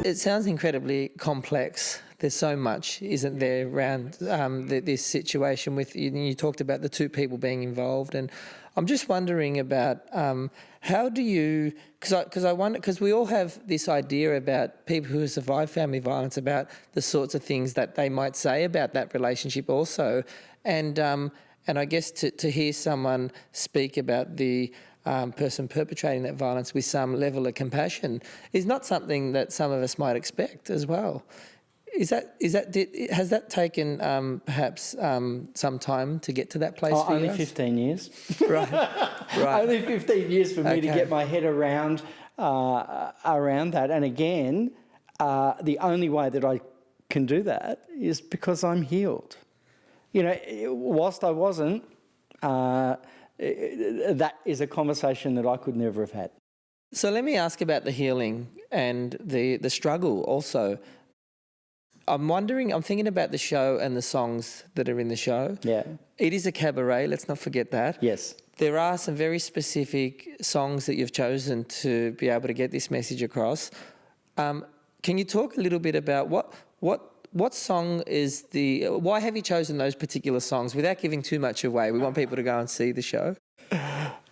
It sounds incredibly complex. There's so much, isn't there, around this situation with you. You talked about the two people being involved, and I'm just wondering about how do you, because we all have this idea about people who survive family violence, about the sorts of things that they might say about that relationship also, and I guess to hear someone speak about the person perpetrating that violence with some level of compassion is not something that some of us might expect as well. Has that taken perhaps some time to get to that place for you? Only 15 years. Right. Only 15 years for me to get my head around that. And again, the only way that I can do that is because I'm healed. You know, whilst I wasn't, that is a conversation that I could never have had. So let me ask about the healing and the struggle also. I'm thinking about the show and the songs that are in the show. Yeah. It is a cabaret, let's not forget that. Yes. There are some very specific songs that you've chosen to be able to get this message across. Can you talk a little bit about what song is why have you chosen those particular songs without giving too much away? We want people to go and see the show.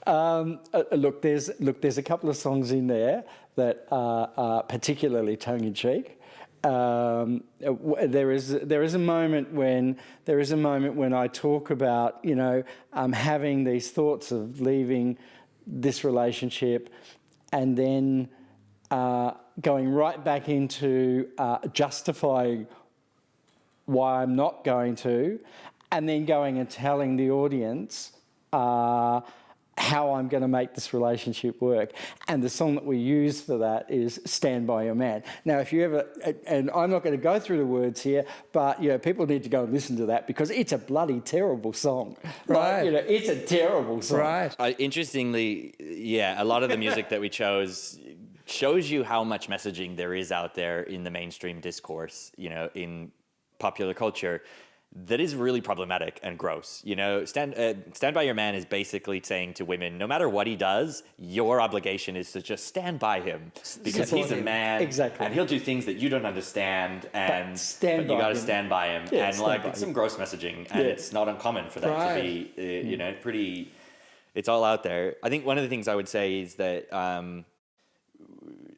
Look, there's a couple of songs in there that are particularly tongue-in-cheek. There is a moment when I talk about, you know, having these thoughts of leaving this relationship, and then going right back into justifying why I'm not going to, and then going and telling the audience how I'm going to make this relationship work. And the song that we use for that is Stand By Your Man. Now, if you ever, and I'm not going to go through the words here, but, you know, people need to go and listen to that because it's a bloody terrible song. Right. You know, it's a terrible song. Right. Interestingly, yeah, a lot of the music that we chose shows you how much messaging there is out there in the mainstream discourse, you know, in popular culture, that is really problematic and gross. You know, Stand By Your Man is basically saying to women, no matter what he does, your obligation is to just stand by him because he's a man, exactly, and he'll do things that you don't understand, and but you got to stand by him. Yeah, and like, it's some gross messaging, and it's not uncommon for that to be, you know, pretty. It's all out there. I think one of the things I would say is that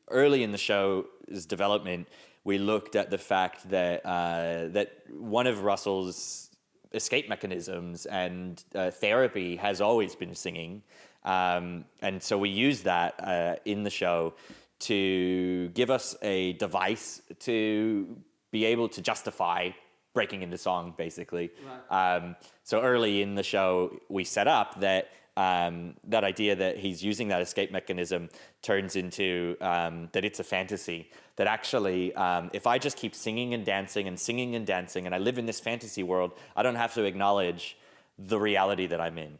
early in the show's development, we looked at the fact that that one of Russell's escape mechanisms and therapy has always been singing. And so we used that in the show to give us a device to be able to justify breaking into song, basically. Right. So early in the show, we set up that that idea that he's using that escape mechanism turns into that it's a fantasy. That actually, if I just keep singing and dancing and singing and dancing, and I live in this fantasy world, I don't have to acknowledge the reality that I'm in.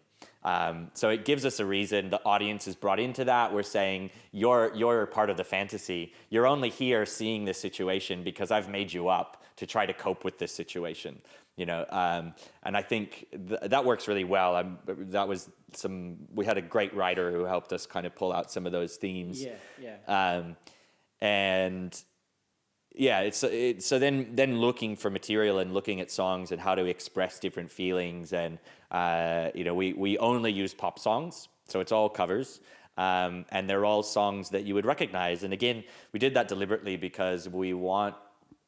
So it gives us a reason. The audience is brought into that. We're saying, you're part of the fantasy. You're only here seeing this situation because I've made you up to try to cope with this situation. You know, and I think that works really well. We had a great writer who helped us kind of pull out some of those themes. And yeah, it's so then looking for material and looking at songs and how to express different feelings, and you know, we only use pop songs, so it's all covers. And they're all songs that you would recognize. And again, we did that deliberately because we want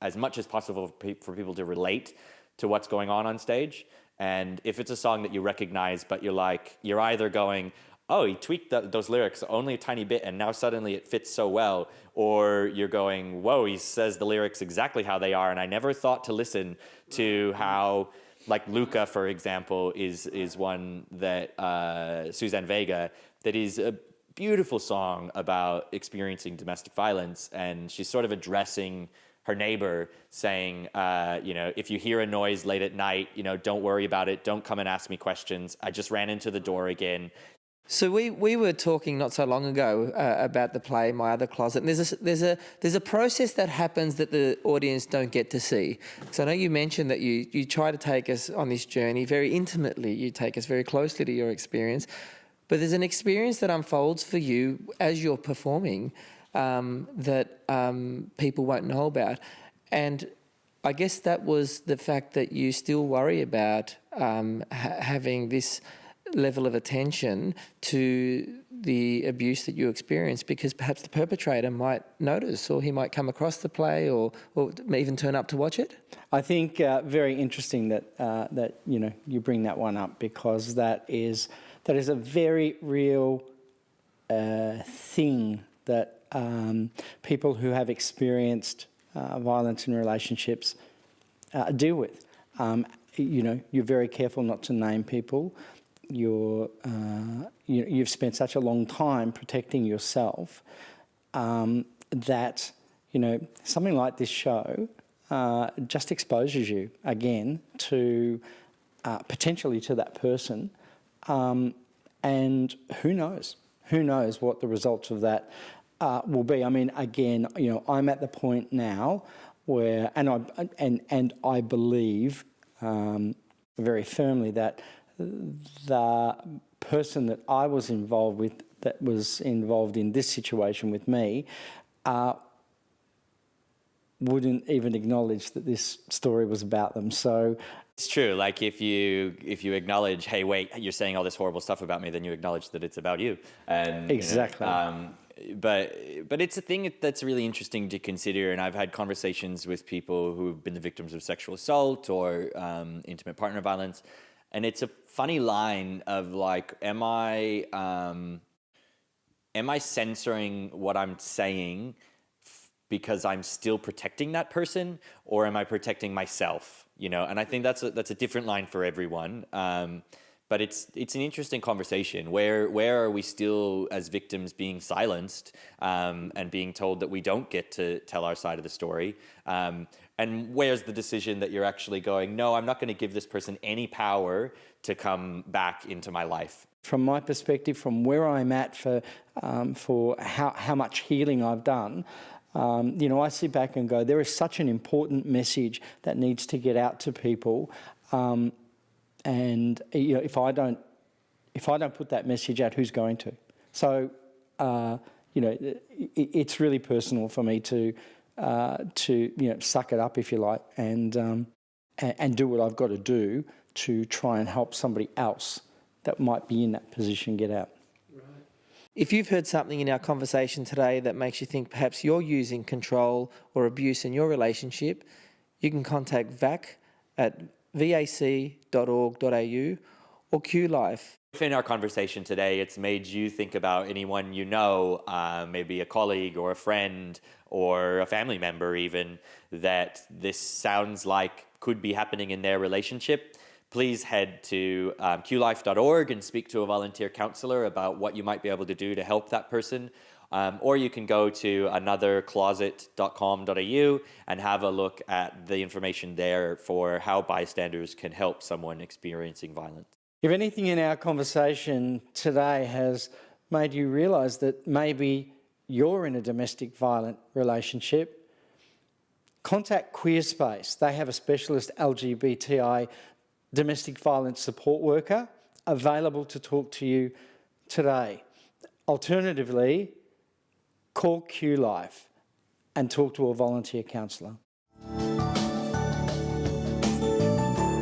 as much as possible for people to relate to what's going on stage. And if it's a song that you recognize, but you're either going, oh, he tweaked those lyrics only a tiny bit and now suddenly it fits so well, or you're going, whoa, he says the lyrics exactly how they are, and I never thought to listen to how, like Luca, for example, is one that Suzanne Vega, that is a beautiful song about experiencing domestic violence, and she's sort of addressing her neighbor, saying, you know, if you hear a noise late at night, you know, don't worry about it. Don't come and ask me questions. I just ran into the door again. So we were talking not so long ago about the play My Other Closet, and there's a process that happens that the audience don't get to see. So I know you mentioned that you try to take us on this journey very intimately. You take us very closely to your experience, but there's an experience that unfolds for you as you're performing. that people won't know about. And I guess that was the fact that you still worry about having this level of attention to the abuse that you experience, because perhaps the perpetrator might notice, or he might come across the play, or even turn up to watch it. I think very interesting that that you bring that one up, because that is a very real thing that people who have experienced violence in relationships deal with. You're very careful not to name people. You've spent such a long time protecting yourself that something like this show just exposes you again to potentially to that person, and who knows what the results of that will be. I mean, again, I'm at the point now where, and I believe very firmly that the person that I was involved with, that was involved in this situation with me, wouldn't even acknowledge that this story was about them. So it's true. Like if you acknowledge, hey, wait, you're saying all this horrible stuff about me, then you acknowledge that it's about you. And exactly. But it's a thing that's really interesting to consider. And I've had conversations with people who've been the victims of sexual assault or intimate partner violence. And it's a funny line of like, am I censoring what I'm saying because I'm still protecting that person, or am I protecting myself? And I think that's a different line for everyone. But it's an interesting conversation. Where are we still as victims being silenced and being told that we don't get to tell our side of the story? And where's the decision that you're actually going, no, I'm not going to give this person any power to come back into my life? From my perspective, from where I'm at for how much healing I've done, I sit back and go, there is such an important message that needs to get out to people, and if I don't put that message out, who's going to? So it's really personal for me to suck it up, if you like, and do what I've got to do to try and help somebody else that might be in that position get out. If you've heard something in our conversation today that makes you think perhaps you're using control or abuse in your relationship, you can contact VAC at vac.org.au or QLife. If in our conversation today it's made you think about anyone you know, maybe a colleague or a friend or a family member even, that this sounds like could be happening in their relationship, please head to qlife.org and speak to a volunteer counsellor about what you might be able to do to help that person. Or you can go to anothercloset.com.au and have a look at the information there for how bystanders can help someone experiencing violence. If anything in our conversation today has made you realise that maybe you're in a domestic violent relationship, contact Queerspace. They have a specialist LGBTI domestic violence support worker available to talk to you today. Alternatively, call QLife and talk to a volunteer counsellor.